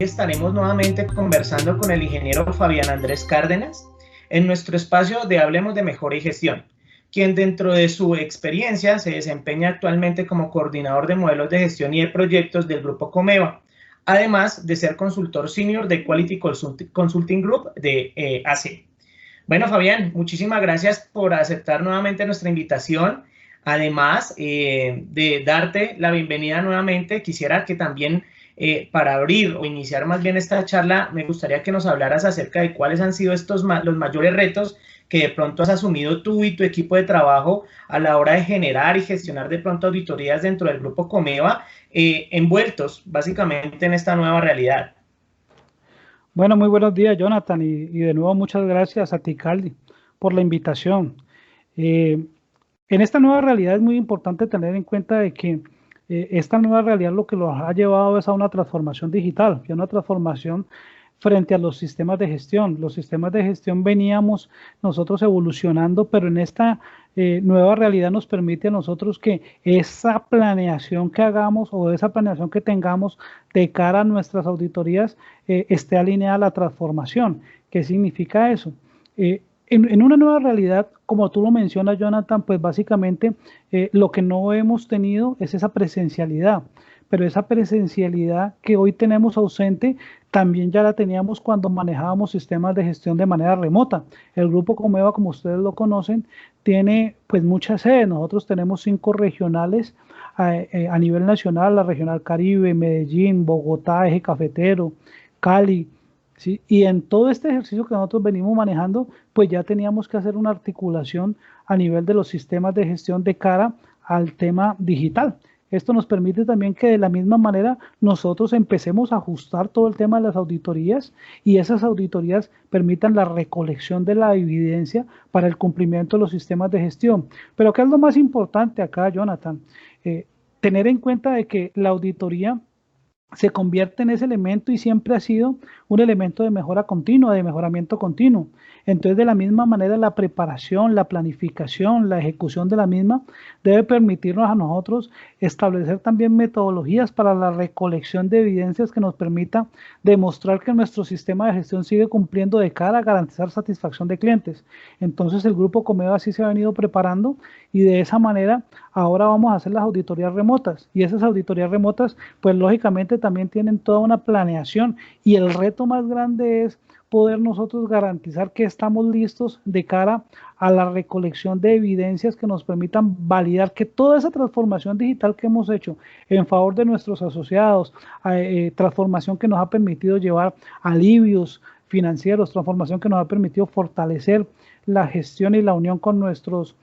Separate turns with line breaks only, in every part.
estaremos nuevamente conversando con el ingeniero Fabián Andrés Cárdenas en nuestro espacio de Hablemos de Mejora y Gestión, quien dentro de su experiencia se desempeña actualmente como coordinador de modelos de gestión y de proyectos del Grupo Comeva, además de ser consultor senior de Quality Consulting Group de AC. Bueno, Fabián, muchísimas gracias por aceptar nuevamente nuestra invitación. Además de darte la bienvenida nuevamente, quisiera que también para abrir o iniciar más bien esta charla, me gustaría que nos hablaras acerca de cuáles han sido los mayores retos que de pronto has asumido tú y tu equipo de trabajo a la hora de generar y gestionar de pronto auditorías dentro del Grupo Comeva, envueltos básicamente en esta nueva realidad.
Bueno, muy buenos días, Jonathan, y de nuevo muchas gracias a ti, Caldi, por la invitación. En esta nueva realidad es muy importante tener en cuenta de que esta nueva realidad lo que nos ha llevado es a una transformación digital, y a una transformación frente a los sistemas de gestión. Los sistemas de gestión veníamos nosotros evolucionando, pero en esta nueva realidad nos permite a nosotros que esa planeación que hagamos o esa planeación que tengamos de cara a nuestras auditorías esté alineada a la transformación. ¿Qué significa eso? En una nueva realidad, como tú lo mencionas, Jonathan, pues básicamente lo que no hemos tenido es esa presencialidad, pero esa presencialidad que hoy tenemos ausente, también ya la teníamos cuando manejábamos sistemas de gestión de manera remota. El Grupo Comeva, como ustedes lo conocen, tiene pues muchas sedes. Nosotros tenemos 5 regionales a nivel nacional: la Regional Caribe, Medellín, Bogotá, Eje Cafetero, Cali. ¿Sí? Y en todo este ejercicio que nosotros venimos manejando, pues ya teníamos que hacer una articulación a nivel de los sistemas de gestión de cara al tema digital. Esto nos permite también que de la misma manera nosotros empecemos a ajustar todo el tema de las auditorías, y esas auditorías permitan la recolección de la evidencia para el cumplimiento de los sistemas de gestión. Pero ¿qué es lo más importante acá, Jonathan? Tener en cuenta de que la auditoría se convierte en ese elemento y siempre ha sido un elemento de mejora continua, de mejoramiento continuo. Entonces, de la misma manera, la preparación, la planificación, la ejecución de la misma debe permitirnos a nosotros establecer también metodologías para la recolección de evidencias que nos permita demostrar que nuestro sistema de gestión sigue cumpliendo de cara a garantizar satisfacción de clientes. Entonces, el Grupo Comeva así se ha venido preparando, y de esa manera ahora vamos a hacer las auditorías remotas, y esas auditorías remotas pues lógicamente también tienen toda una planeación, y el reto más grande es poder nosotros garantizar que estamos listos de cara a la recolección de evidencias que nos permitan validar que toda esa transformación digital que hemos hecho en favor de nuestros asociados, transformación que nos ha permitido llevar alivios financieros, transformación que nos ha permitido fortalecer la gestión y la unión con nuestros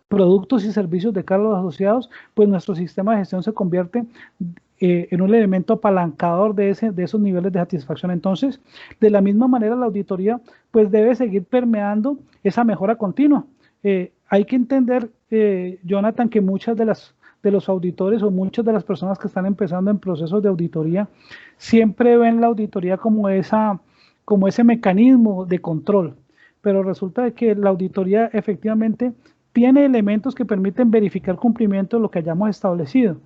productos y servicios de cara a los asociados, pues nuestro sistema de gestión se convierte en un elemento apalancador de esos niveles de satisfacción. Entonces, de la misma manera, la auditoría pues debe seguir permeando esa mejora continua. Hay que entender, Jonathan, que muchas de los auditores o muchas de las personas que están empezando en procesos de auditoría siempre ven la auditoría como ese mecanismo de control, pero resulta que la auditoría efectivamente tiene elementos que permiten verificar cumplimiento de lo que hayamos establecido,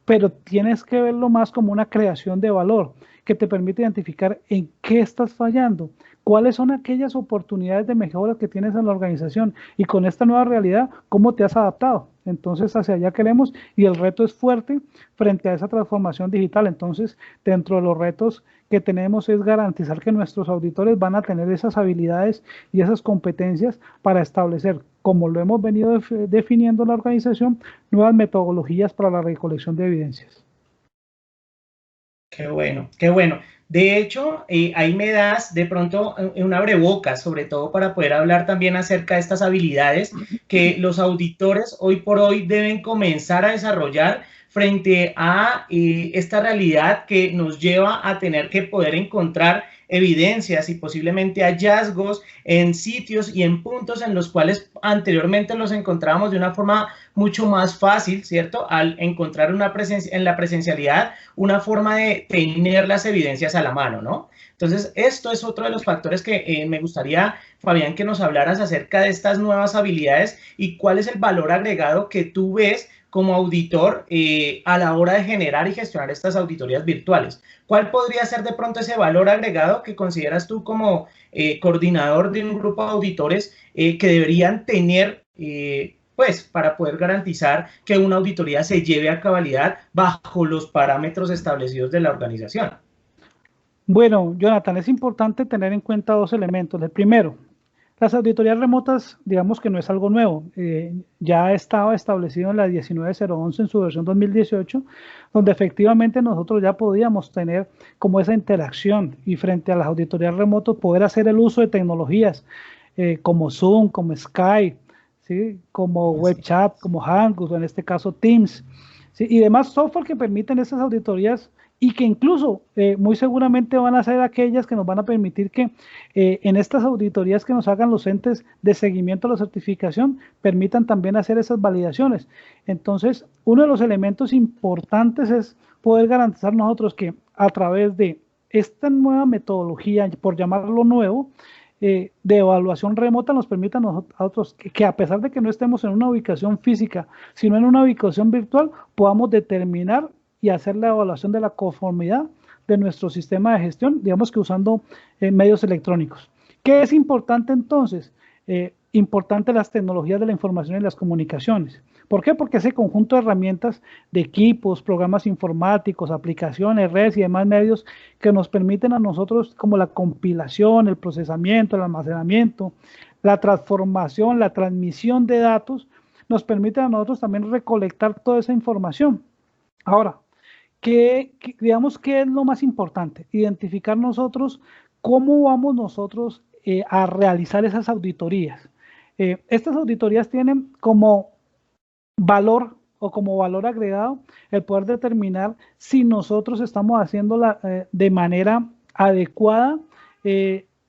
pero tienes que verlo más como una creación de valor que te permite identificar en qué estás fallando, cuáles son aquellas oportunidades de mejora que tienes en la organización, y con esta nueva realidad, cómo te has adaptado. Entonces, hacia allá queremos, y el reto es fuerte frente a esa transformación digital. Entonces, dentro de los retos que tenemos es garantizar que nuestros auditores van a tener esas habilidades y esas competencias para establecer, como lo hemos venido definiendo en la organización, nuevas metodologías para la recolección de evidencias.
Qué bueno, qué bueno. De hecho, ahí me das de pronto un abrebocas, sobre todo para poder hablar también acerca de estas habilidades que los auditores hoy por hoy deben comenzar a desarrollar frente a esta realidad que nos lleva a tener que poder encontrar evidencias y posiblemente hallazgos en sitios y en puntos en los cuales anteriormente los encontrábamos de una forma mucho más fácil, ¿cierto? Al encontrar en la presencialidad una forma de tener las evidencias a la mano, ¿no? Entonces, esto es otro de los factores que me gustaría, Fabián, que nos hablaras acerca de estas nuevas habilidades y cuál es el valor agregado que tú ves como auditor a la hora de generar y gestionar estas auditorías virtuales? ¿Cuál podría ser de pronto ese valor agregado que consideras tú como coordinador de un grupo de auditores que deberían tener pues para poder garantizar que una auditoría se lleve a cabalidad bajo los parámetros establecidos de la organización?
Bueno, Jonathan, es importante tener en cuenta dos elementos. El primero, las auditorías remotas, digamos que no es algo nuevo, ya estaba establecido en la 19011 en su versión 2018, donde efectivamente nosotros ya podíamos tener como esa interacción y frente a las auditorías remotas poder hacer el uso de tecnologías como Zoom, como Skype, ¿sí? Como WebChat, como Hangouts, o en este caso Teams, ¿sí? Y demás software que permiten esas auditorías y que incluso muy seguramente van a ser aquellas que nos van a permitir que en estas auditorías que nos hagan los entes de seguimiento a la certificación permitan también hacer esas validaciones. Entonces, uno de los elementos importantes es poder garantizar nosotros que a través de esta nueva metodología, por llamarlo nuevo, de evaluación remota nos permita a nosotros que a pesar de que no estemos en una ubicación física, sino en una ubicación virtual, podamos determinar y hacer la evaluación de la conformidad de nuestro sistema de gestión, digamos que usando medios electrónicos. ¿Qué es importante entonces? Importante las tecnologías de la información y las comunicaciones. ¿Por qué? Porque ese conjunto de herramientas de equipos, programas informáticos, aplicaciones, redes y demás medios que nos permiten a nosotros como la compilación, el procesamiento, el almacenamiento, la transformación, la transmisión de datos, nos permiten a nosotros también recolectar toda esa información. Ahora, digamos, ¿qué es lo más importante? Identificar nosotros cómo vamos nosotros a realizar esas auditorías. Estas auditorías tienen como valor o como valor agregado el poder determinar si nosotros estamos haciéndola de manera adecuada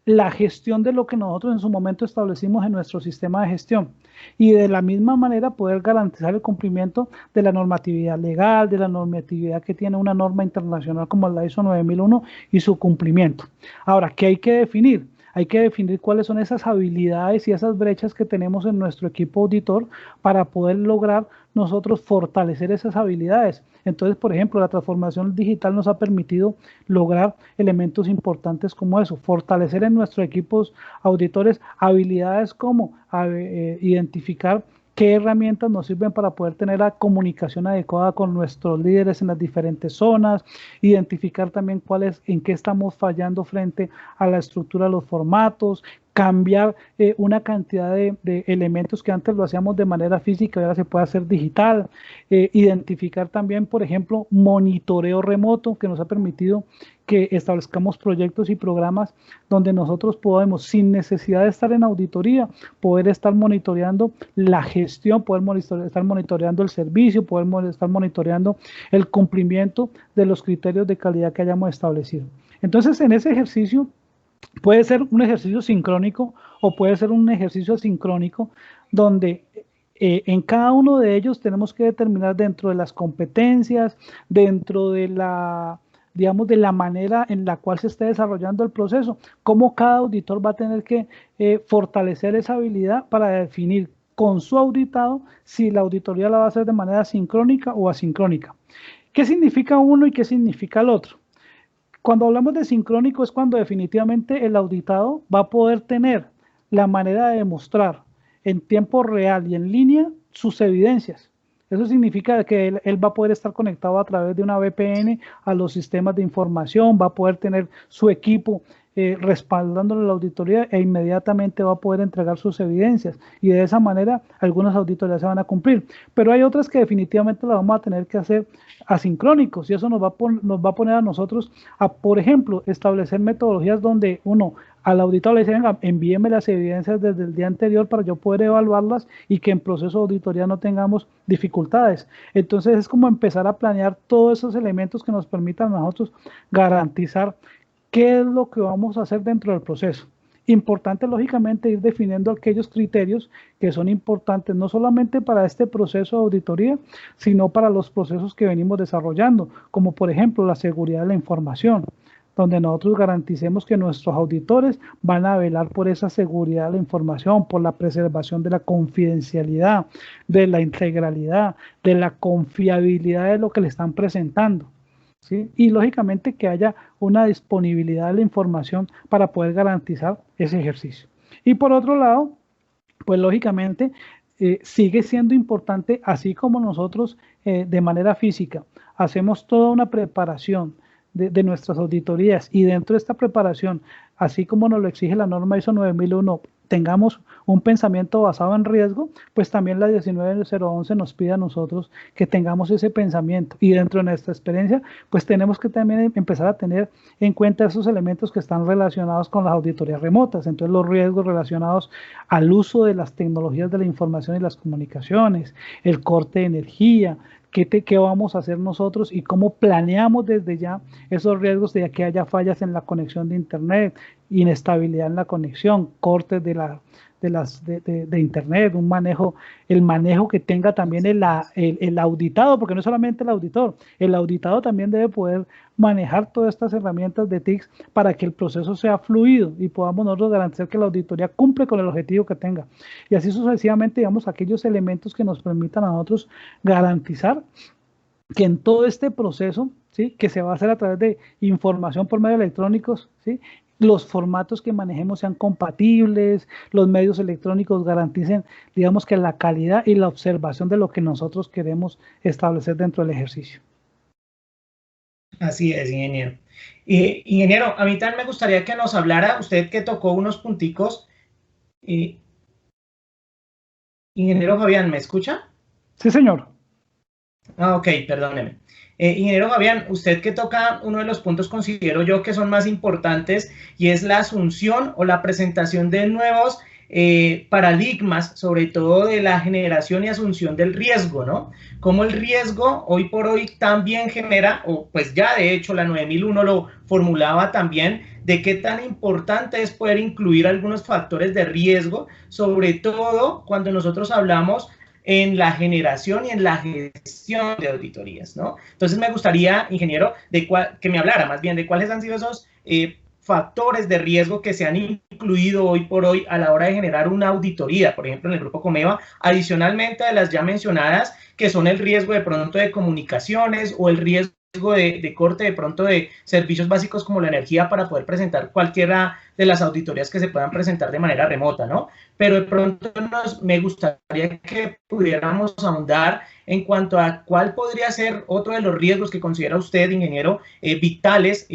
la gestión de lo que nosotros en su momento establecimos en nuestro sistema de gestión y de la misma manera poder garantizar el cumplimiento de la normatividad legal, de la normatividad que tiene una norma internacional como la ISO 9001 y su cumplimiento. Ahora, ¿qué hay que definir? Hay que definir cuáles son esas habilidades y esas brechas que tenemos en nuestro equipo auditor para poder lograr nosotros fortalecer esas habilidades. Entonces, por ejemplo, la transformación digital nos ha permitido lograr elementos importantes como eso, fortalecer en nuestros equipos auditores habilidades como identificar qué herramientas nos sirven para poder tener la comunicación adecuada con nuestros líderes en las diferentes zonas, identificar también en qué estamos fallando frente a la estructura de los formatos, cambiar una cantidad de elementos que antes lo hacíamos de manera física y ahora se puede hacer digital, identificar también, por ejemplo, monitoreo remoto que nos ha permitido que establezcamos proyectos y programas donde nosotros podemos, sin necesidad de estar en auditoría, poder estar monitoreando la gestión, poder estar monitoreando el servicio, poder estar monitoreando el cumplimiento de los criterios de calidad que hayamos establecido. Entonces, en ese ejercicio, puede ser un ejercicio sincrónico o puede ser un ejercicio asincrónico donde en cada uno de ellos tenemos que determinar dentro de las competencias, dentro de la, digamos, de la manera en la cual se esté desarrollando el proceso, cómo cada auditor va a tener que fortalecer esa habilidad para definir con su auditado si la auditoría la va a hacer de manera sincrónica o asincrónica. ¿Qué significa uno y qué significa el otro? Cuando hablamos de sincrónico es cuando definitivamente el auditado va a poder tener la manera de demostrar en tiempo real y en línea sus evidencias. Eso significa que él va a poder estar conectado a través de una VPN a los sistemas de información, va a poder tener su equipo respaldándole la auditoría e inmediatamente va a poder entregar sus evidencias y de esa manera algunas auditorías se van a cumplir, pero hay otras que definitivamente las vamos a tener que hacer asincrónicos y eso nos va a poner a nosotros a, por ejemplo, establecer metodologías donde uno al auditor le dice, venga, envíeme las evidencias desde el día anterior para yo poder evaluarlas y que en proceso de auditoría no tengamos dificultades. Entonces es como empezar a planear todos esos elementos que nos permitan a nosotros garantizar qué es lo que vamos a hacer dentro del proceso. Importante, lógicamente, ir definiendo aquellos criterios que son importantes no solamente para este proceso de auditoría, sino para los procesos que venimos desarrollando, como por ejemplo la seguridad de la información, donde nosotros garanticemos que nuestros auditores van a velar por esa seguridad de la información, por la preservación de la confidencialidad, de la integralidad, de la confiabilidad de lo que le están presentando, ¿sí? Y lógicamente que haya una disponibilidad de la información para poder garantizar ese ejercicio. Y por otro lado, pues lógicamente sigue siendo importante, así como nosotros de manera física hacemos toda una preparación de nuestras auditorías, y dentro de esta preparación, así como nos lo exige la norma ISO 9001, tengamos un pensamiento basado en riesgo, pues también la 19011 nos pide a nosotros que tengamos ese pensamiento, y dentro de nuestra experiencia pues tenemos que también empezar a tener en cuenta esos elementos que están relacionados con las auditorías remotas. Entonces los riesgos relacionados al uso de las tecnologías de la información y las comunicaciones, el corte de energía, qué vamos a hacer nosotros y cómo planeamos desde ya esos riesgos de que haya fallas en la conexión de internet, inestabilidad en la conexión, cortes de internet, el manejo que tenga también el auditado, porque no es solamente el auditado también debe poder manejar todas estas herramientas de TICS para que el proceso sea fluido y podamos nosotros garantizar que la auditoría cumple con el objetivo que tenga. Y así sucesivamente, digamos, aquellos elementos que nos permitan a nosotros garantizar que en todo este proceso, ¿sí?, que se va a hacer a través de información por medios electrónicos, ¿sí?, los formatos que manejemos sean compatibles, los medios electrónicos garanticen, digamos, que la calidad y la observación de lo que nosotros queremos establecer dentro del ejercicio.
Así es, ingeniero. Ingeniero, a mí también me gustaría que nos hablara, usted que tocó unos punticos. Ingeniero Fabián, ¿me escucha?
Sí, señor.
Ok, perdóneme. Ingeniero Fabián, usted que toca uno de los puntos, considero yo, que son más importantes, y es la asunción o la presentación de nuevos paradigmas, sobre todo de la generación y asunción del riesgo, ¿no? Como el riesgo hoy por hoy también genera, o pues ya de hecho la 9001 lo formulaba también, de qué tan importante es poder incluir algunos factores de riesgo, sobre todo cuando nosotros hablamos en la generación y en la gestión de auditorías, ¿no? Entonces me gustaría, ingeniero, que me hablara más bien de cuáles han sido esos factores de riesgo que se han incluido hoy por hoy a la hora de generar una auditoría, por ejemplo, en el Grupo Comeva, adicionalmente a las ya mencionadas, que son el riesgo de pronto de comunicaciones o el riesgo de corte de pronto de servicios básicos como la energía, para poder presentar cualquiera de las auditorías que se puedan presentar de manera remota, ¿no? Pero de pronto me gustaría que pudiéramos ahondar en cuanto a cuál podría ser otro de los riesgos que considera usted, ingeniero, vitales,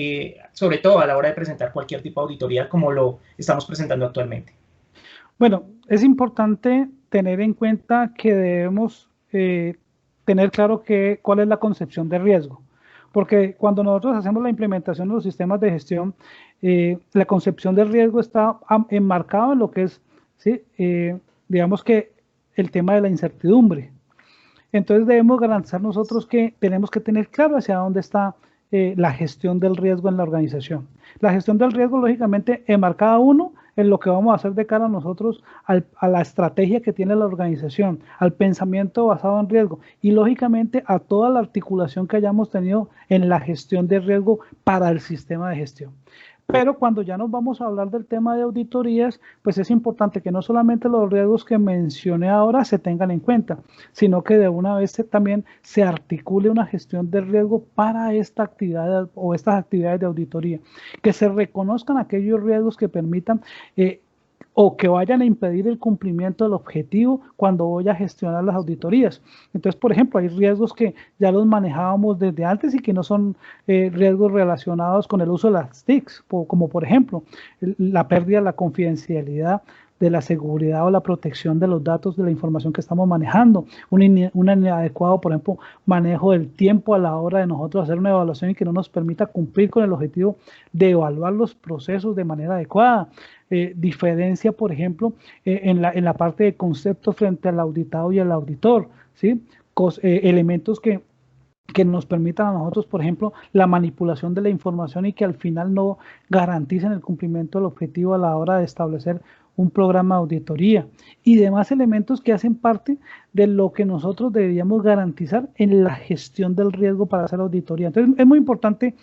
sobre todo a la hora de presentar cualquier tipo de auditoría como lo estamos presentando actualmente.
Bueno, es importante tener en cuenta que debemos tener claro cuál es la concepción de riesgo. Porque cuando nosotros hacemos la implementación de los sistemas de gestión, la concepción del riesgo está enmarcada en lo que es, ¿sí?, digamos que el tema de la incertidumbre. Entonces debemos garantizar nosotros que tenemos que tener claro hacia dónde está la gestión del riesgo en la organización. La gestión del riesgo, lógicamente, enmarcada uno en lo que vamos a hacer de cara a nosotros, a la estrategia que tiene la organización, al pensamiento basado en riesgo y, lógicamente, a toda la articulación que hayamos tenido en la gestión de riesgo para el sistema de gestión. Pero cuando ya nos vamos a hablar del tema de auditorías, pues es importante que no solamente los riesgos que mencioné ahora se tengan en cuenta, sino que de una vez también se articule una gestión de riesgo para esta actividad o estas actividades de auditoría, que se reconozcan aquellos riesgos que permitan o que vayan a impedir el cumplimiento del objetivo cuando voy a gestionar las auditorías. Entonces, por ejemplo, hay riesgos que ya los manejábamos desde antes y que no son riesgos relacionados con el uso de las TICs, como por ejemplo la pérdida de la confidencialidad, de la seguridad o la protección de los datos, de la información que estamos manejando, un inadecuado, por ejemplo, manejo del tiempo a la hora de nosotros hacer una evaluación y que no nos permita cumplir con el objetivo de evaluar los procesos de manera adecuada. Diferencia, por ejemplo, en la parte de conceptos frente al auditado y al auditor, ¿sí? Elementos que nos permitan a nosotros, por ejemplo, la manipulación de la información y que al final no garanticen el cumplimiento del objetivo a la hora de establecer un programa de auditoría y demás elementos que hacen parte de lo que nosotros deberíamos garantizar en la gestión del riesgo para hacer auditoría. Entonces, es muy importante,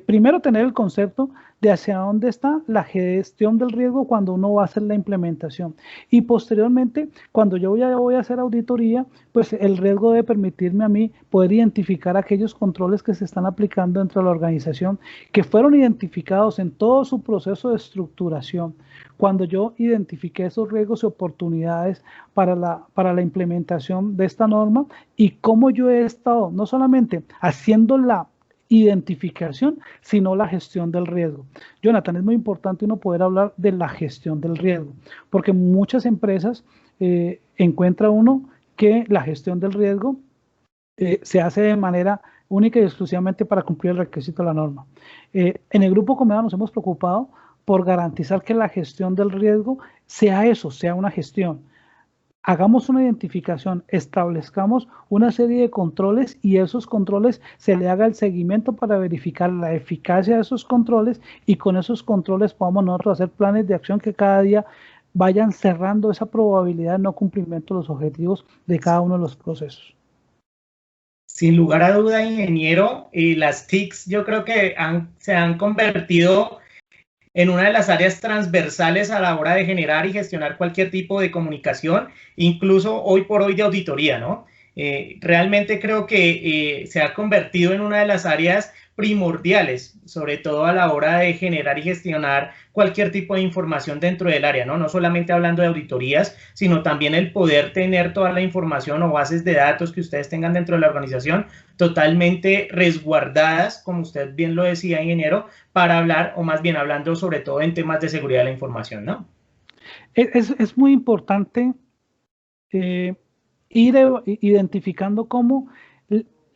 primero, tener el concepto de hacia dónde está la gestión del riesgo cuando uno va a hacer la implementación. Y posteriormente, cuando yo voy a hacer auditoría, pues el riesgo debe permitirme a mí poder identificar aquellos controles que se están aplicando dentro de la organización, que fueron identificados en todo su proceso de estructuración. Cuando yo identifiqué esos riesgos y oportunidades para la implementación de esta norma y cómo yo he estado no solamente haciendo la identificación, sino la gestión del riesgo. Jonathan, es muy importante uno poder hablar de la gestión del riesgo, porque muchas empresas encuentra uno que la gestión del riesgo se hace de manera única y exclusivamente para cumplir el requisito de la norma. En el Grupo Comeda nos hemos preocupado por garantizar que la gestión del riesgo sea eso, sea una gestión. Hagamos una identificación, establezcamos una serie de controles y esos controles se le haga el seguimiento para verificar la eficacia de esos controles y con esos controles podamos nosotros hacer planes de acción que cada día vayan cerrando esa probabilidad de no cumplimiento de los objetivos de cada uno de los procesos.
Sin lugar a duda, ingeniero, y las TICs yo creo que se han convertido en una de las áreas transversales a la hora de generar y gestionar cualquier tipo de comunicación, incluso hoy por hoy de auditoría, ¿no? Realmente creo que se ha convertido en una de las áreas primordiales, sobre todo a la hora de generar y gestionar cualquier tipo de información dentro del área, ¿no? No solamente hablando de auditorías, sino también el poder tener toda la información o bases de datos que ustedes tengan dentro de la organización totalmente resguardadas, como usted bien lo decía, ingeniero, para hablar, o más bien hablando sobre todo en temas de seguridad de la información, ¿no?
Es muy importante ir identificando cómo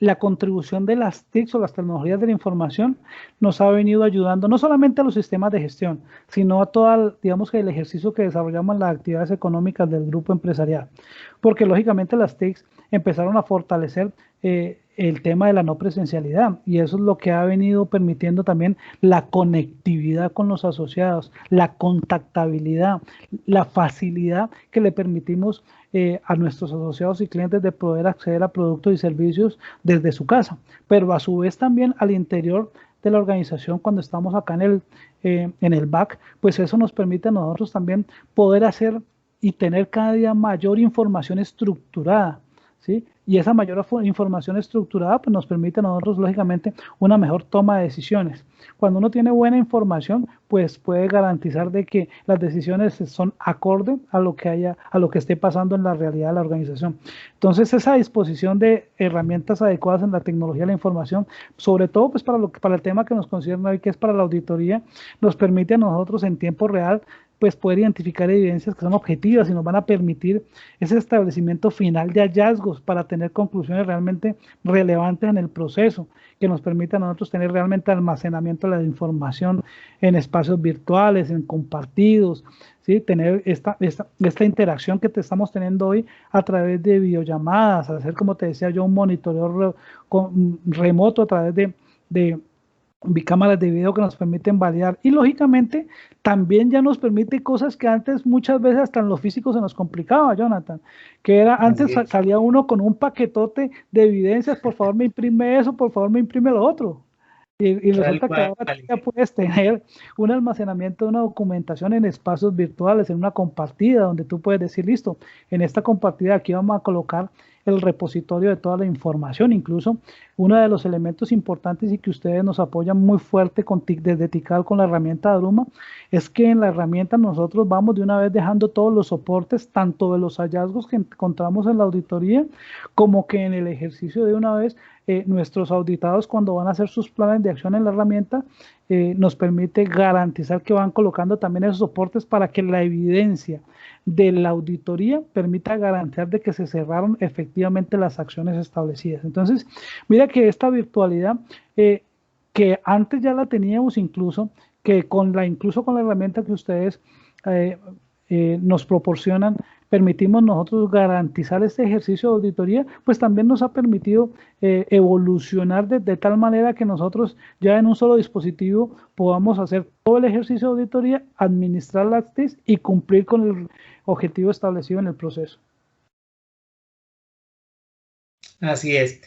la contribución de las TICs o las tecnologías de la información nos ha venido ayudando no solamente a los sistemas de gestión, sino a todo, digamos, que el ejercicio que desarrollamos en las actividades económicas del grupo empresarial. Porque lógicamente las TICs empezaron a fortalecer el tema de la no presencialidad y eso es lo que ha venido permitiendo también la conectividad con los asociados, la contactabilidad, la facilidad que le permitimos a nuestros asociados y clientes de poder acceder a productos y servicios desde su casa, pero a su vez también al interior de la organización cuando estamos acá en el back, pues eso nos permite a nosotros también poder hacer y tener cada día mayor información estructurada, ¿sí? Y esa mayor información estructurada pues nos permite a nosotros, lógicamente, una mejor toma de decisiones. Cuando uno tiene buena información, pues puede garantizar de que las decisiones son acorde a lo que esté pasando en la realidad de la organización. Entonces, esa disposición de herramientas adecuadas en la tecnología de la información, sobre todo pues para el tema que nos concierne hoy, que es para la auditoría, nos permite a nosotros en tiempo real pues poder identificar evidencias que son objetivas y nos van a permitir ese establecimiento final de hallazgos para tener conclusiones realmente relevantes en el proceso, que nos permita a nosotros tener realmente almacenamiento de la información en espacios virtuales, en compartidos, ¿sí? Tener esta interacción que estamos teniendo hoy a través de videollamadas, hacer, como te decía yo, un monitoreo remoto a través de cámaras de video que nos permiten validar y lógicamente también ya nos permite cosas que antes muchas veces hasta en lo físico se nos complicaba, Jonathan, que era antes salía uno con un paquetote de evidencias, por favor me imprime eso, por favor me imprime lo otro. Y resulta que ahora ya puedes tener un almacenamiento de una documentación en espacios virtuales, en una compartida, donde tú puedes decir, listo, en esta compartida aquí vamos a colocar el repositorio de toda la información. Incluso uno de los elementos importantes y que ustedes nos apoyan muy fuerte desde Tikal con la herramienta de Aduma, es que en la herramienta nosotros vamos de una vez dejando todos los soportes, tanto de los hallazgos que encontramos en la auditoría, como que en el ejercicio de una vez nuestros auditados cuando van a hacer sus planes de acción en la herramienta, nos permite garantizar que van colocando también esos soportes para que la evidencia de la auditoría permita garantizar de que se cerraron efectivamente las acciones establecidas. Entonces, mira que esta virtualidad que antes ya la teníamos incluso con la herramienta que ustedes nos proporcionan, permitimos nosotros garantizar este ejercicio de auditoría, pues también nos ha permitido evolucionar de tal manera que nosotros ya en un solo dispositivo podamos hacer todo el ejercicio de auditoría, administrar las TICs y cumplir con el objetivo establecido en el proceso.
Así es,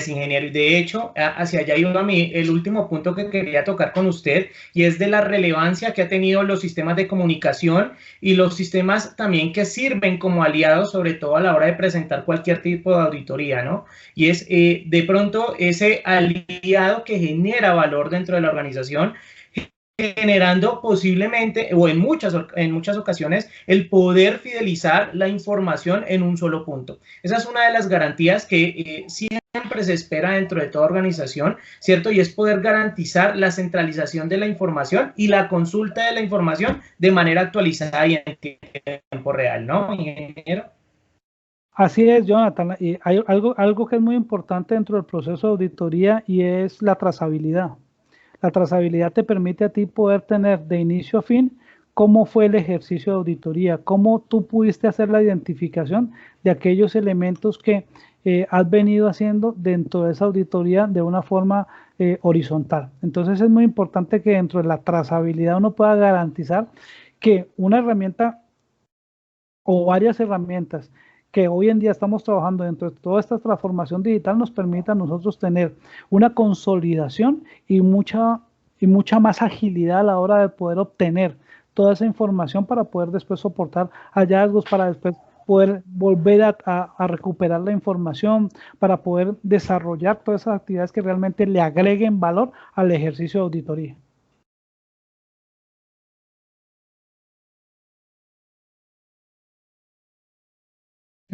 ingeniero. Y de hecho, hacia allá iba el último punto que quería tocar con usted, y es de la relevancia que ha tenido los sistemas de comunicación y los sistemas también que sirven como aliados, sobre todo a la hora de presentar cualquier tipo de auditoría, ¿no? Y es de pronto ese aliado que genera valor dentro de la organización, generando posiblemente o en muchas ocasiones el poder fidelizar la información en un solo punto. Esa es una de las garantías que siempre se espera dentro de toda organización, ¿cierto? Y es poder garantizar la centralización de la información y la consulta de la información de manera actualizada y en tiempo real, ¿no, ingeniero?
Así es, Jonathan. Y hay algo que es muy importante dentro del proceso de auditoría y es la trazabilidad. La trazabilidad te permite a ti poder tener de inicio a fin cómo fue el ejercicio de auditoría, cómo tú pudiste hacer la identificación de aquellos elementos que has venido haciendo dentro de esa auditoría de una forma horizontal. Entonces es muy importante que dentro de la trazabilidad uno pueda garantizar que una herramienta o varias herramientas que hoy en día estamos trabajando dentro de toda esta transformación digital nos permita a nosotros tener una consolidación y mucha más agilidad a la hora de poder obtener toda esa información para poder después soportar hallazgos, para después poder volver a recuperar la información, para poder desarrollar todas esas actividades que realmente le agreguen valor al ejercicio de auditoría.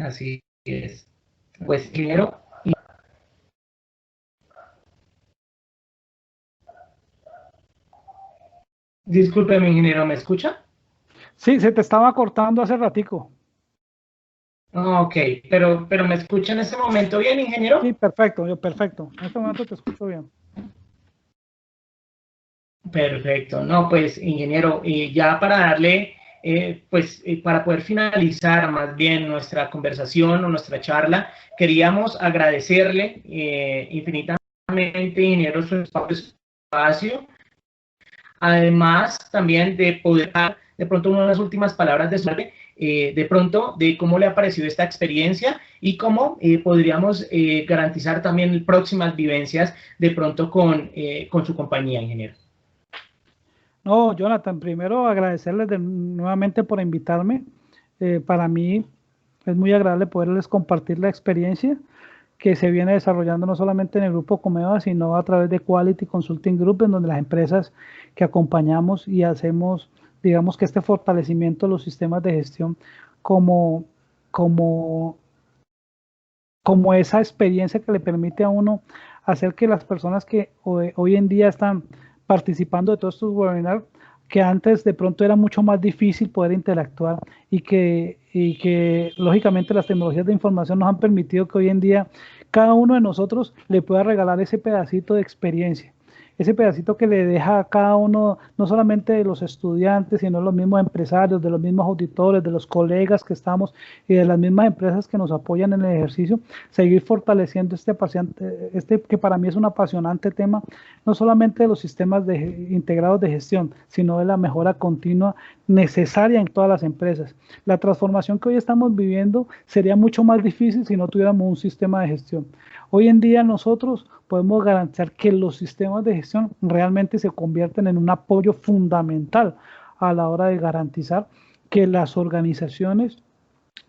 Así es. Pues, ingeniero, discúlpeme, ingeniero, ¿me escucha?
Sí, se te estaba cortando hace ratico.
Ok, pero ¿me escucha en ese momento bien, ingeniero?
Sí, perfecto, perfecto. En este momento te escucho bien.
Perfecto, no, pues ingeniero, ya para darle, para poder finalizar más bien nuestra conversación o nuestra charla, queríamos agradecerle infinitamente, ingeniero, su espacio, además también de poder dar de pronto unas últimas palabras de suerte, de pronto de cómo le ha parecido esta experiencia y cómo podríamos garantizar también próximas vivencias de pronto con su compañía, ingeniero.
No, Jonathan, primero agradecerles nuevamente por invitarme. Para mí es muy agradable poderles compartir la experiencia que se viene desarrollando no solamente en el grupo Comeva, sino a través de Quality Consulting Group, en donde las empresas que acompañamos y hacemos, digamos que este fortalecimiento de los sistemas de gestión como, como, como esa experiencia que le permite a uno hacer que las personas que hoy en día están participando de todos estos webinars, que antes de pronto era mucho más difícil poder interactuar y que lógicamente las tecnologías de información nos han permitido que hoy en día cada uno de nosotros le pueda regalar ese pedacito de experiencia, ese pedacito que le deja a cada uno, no solamente de los estudiantes, sino de los mismos empresarios, de los mismos auditores, de los colegas que estamos y de las mismas empresas que nos apoyan en el ejercicio, seguir fortaleciendo este que para mí es un apasionante tema, no solamente de los sistemas integrados de gestión, sino de la mejora continua necesaria en todas las empresas. La transformación que hoy estamos viviendo sería mucho más difícil si no tuviéramos un sistema de gestión. Hoy en día nosotros podemos garantizar que los sistemas de gestión realmente se convierten en un apoyo fundamental a la hora de garantizar que las organizaciones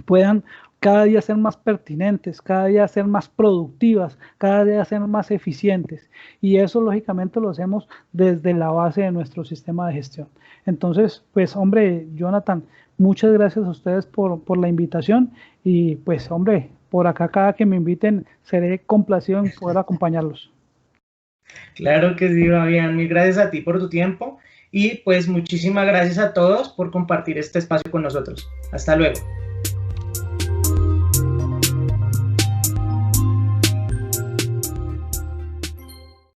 puedan cada día ser más pertinentes, cada día ser más productivas, cada día ser más eficientes. Y eso lógicamente lo hacemos desde la base de nuestro sistema de gestión. Entonces, pues hombre, Jonathan, muchas gracias a ustedes por la invitación y pues hombre, por acá cada que me inviten seré complacido en poder acompañarlos.
Claro que sí, Fabián. Mil gracias a ti por tu tiempo y pues muchísimas gracias a todos por compartir este espacio con nosotros. Hasta luego.